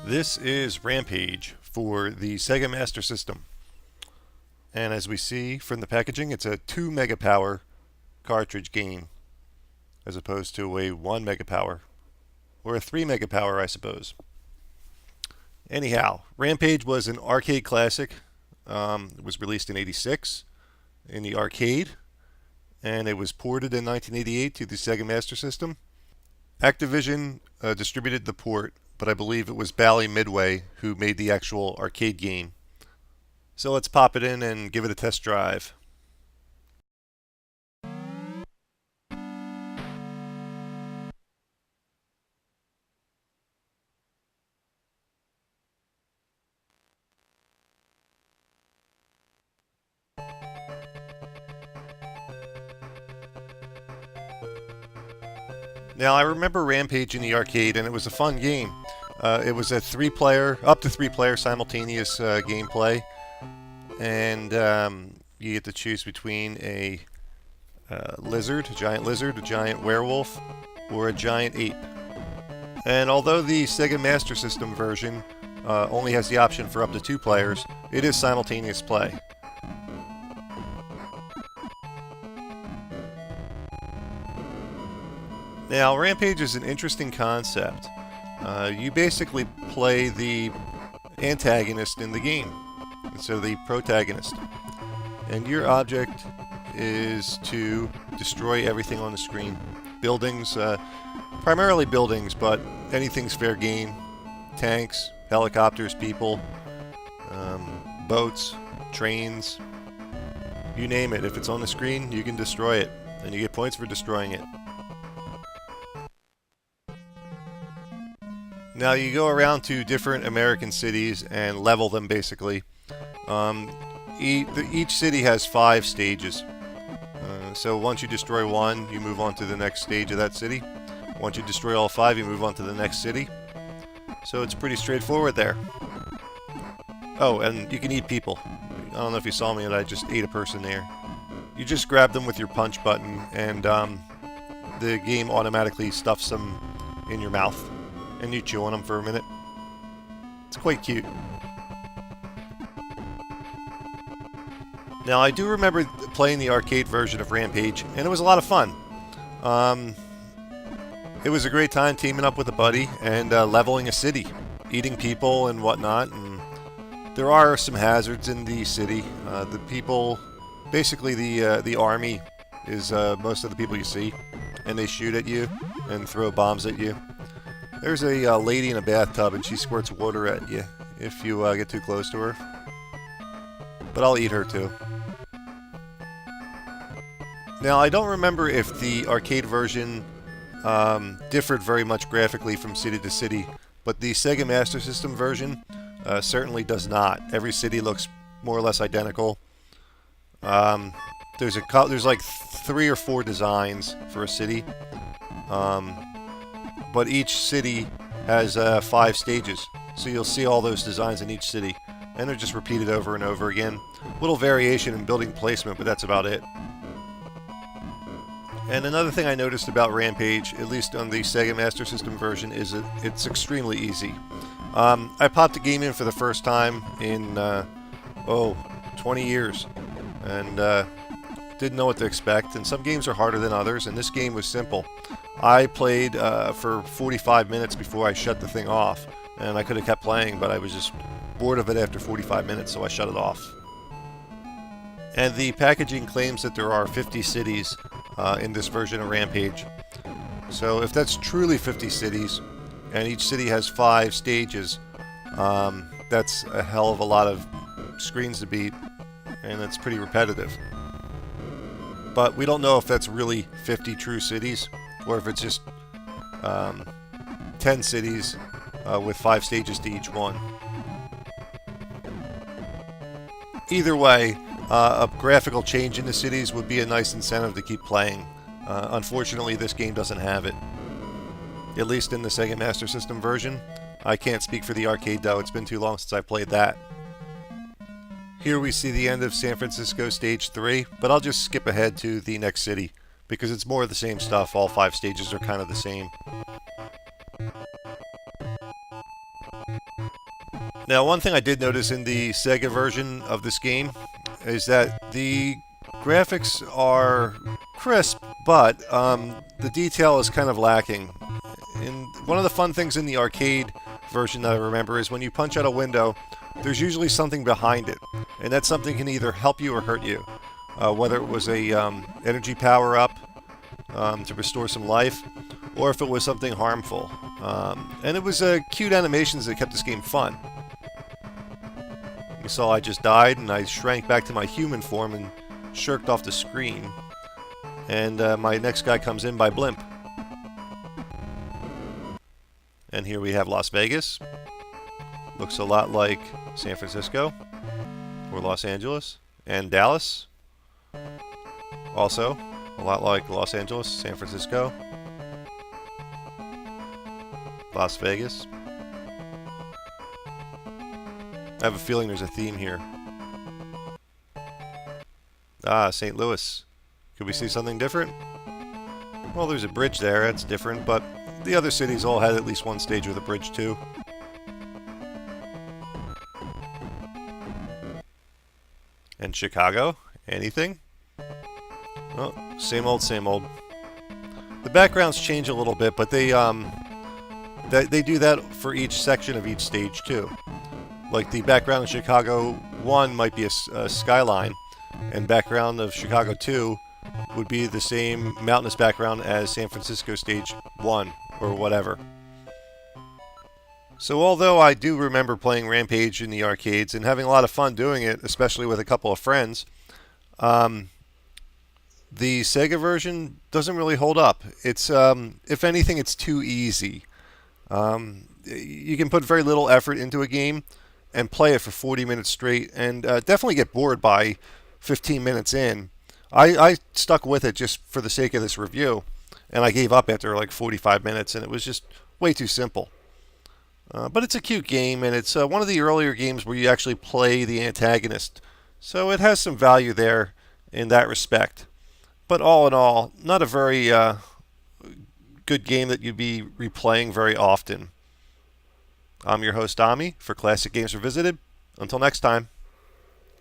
This is Rampage for the Sega Master System. And as we see from the packaging, it's a 2 megapower cartridge game as opposed to a 1 megapower or a 3 megapower, I suppose. Anyhow, Rampage was an arcade classic. It was released in '86 in the arcade, and it was ported in 1988 to the Sega Master System. Activision distributed the port, but I believe it was Bally Midway who made the actual arcade game. So let's pop it in and give it a test drive. Now, I remember Rampage in the arcade, and it was a fun game. It was a up to three player simultaneous gameplay, and you get to choose between a giant lizard, a giant werewolf, or a giant ape. And although the Sega Master System version only has the option for up to 2 players, it is simultaneous play. Now, Rampage is an interesting concept. You basically play the antagonist in the game instead of the protagonist. And your object is to destroy everything on the screen. Buildings, primarily buildings, but anything's fair game. Tanks, helicopters, people, boats, trains, you name it. If it's on the screen, you can destroy it, and you get points for destroying it. Now you go around to different American cities and level them basically. Each city has 5 stages. So once you destroy one, you move on to the next stage of that city. Once you destroy all 5, you move on to the next city. So it's pretty straightforward there. Oh, and you can eat people. I don't know if you saw me, but I just ate a person there. You just grab them with your punch button, and the game automatically stuffs them in your mouth. And you chew on them for a minute. It's quite cute. Now, I do remember playing the arcade version of Rampage, and it was a lot of fun. It was a great time teaming up with a buddy and leveling a city, eating people and whatnot. And there are some hazards in the city. The people, basically the army, is most of the people you see, and they shoot at you and throw bombs at you. There's a lady in a bathtub, and she squirts water at you if you get too close to her. But I'll eat her too. Now, I don't remember if the arcade version differed very much graphically from city to city, but the Sega Master System version certainly does not. Every city looks more or less identical. There's like 3 or 4 designs for a city. But each city has 5 stages, so you'll see all those designs in each city, and they're just repeated over and over again. Little variation in building placement, but that's about it. And another thing I noticed about Rampage, at least on the Sega Master System version, is that it's extremely easy. I popped the game in for the first time in 20 years, and didn't know what to expect. And some games are harder than others, and this game was simple. I played for 45 minutes before I shut the thing off, and I could have kept playing, but I was just bored of it after 45 minutes, so I shut it off. And the packaging claims that there are 50 cities in this version of Rampage. So if that's truly 50 cities, and each city has 5 stages, that's a hell of a lot of screens to beat, and it's pretty repetitive. But we don't know if that's really 50 true cities, or if it's just 10 cities with 5 stages to each one. Either way, a graphical change in the cities would be a nice incentive to keep playing. Unfortunately, this game doesn't have it. At least in the Sega Master System version. I can't speak for the arcade though, it's been too long since I played that. Here we see the end of San Francisco Stage 3, but I'll just skip ahead to the next city, because it's more of the same stuff. All 5 stages are kind of the same. Now, one thing I did notice in the Sega version of this game is that the graphics are crisp, but the detail is kind of lacking. And one of the fun things in the arcade version that I remember is when you punch out a window, there's usually something behind it, and that something can either help you or hurt you. Whether it was a energy power-up to restore some life, or if it was something harmful. And it was cute animations that kept this game fun. You saw I just died, and I shrank back to my human form and shirked off the screen. And my next guy comes in by blimp. And here we have Las Vegas. Looks a lot like San Francisco, or Los Angeles, and Dallas. Also, a lot like Los Angeles, San Francisco, Las Vegas. I have a feeling there's a theme here. Ah, St. Louis. Could we see something different? Well, there's a bridge there, that's different, but the other cities all had at least one stage with a bridge too. And Chicago? Anything? Well, same old, same old. The backgrounds change a little bit, but they do that for each section of each stage too. Like the background of Chicago 1 might be a skyline, and background of Chicago 2 would be the same mountainous background as San Francisco Stage 1, or whatever. So although I do remember playing Rampage in the arcades and having a lot of fun doing it, especially with a couple of friends, the Sega version doesn't really hold up. It's, if anything, it's too easy. You can put very little effort into a game and play it for 40 minutes straight, and definitely get bored by 15 minutes in. I stuck with it just for the sake of this review, and I gave up after like 45 minutes, and it was just way too simple. But it's a cute game, and it's one of the earlier games where you actually play the antagonist, so it has some value there in that respect. But all in all, not a very good game that you'd be replaying very often. I'm your host, Dommie, for Classic Games Revisited. Until next time.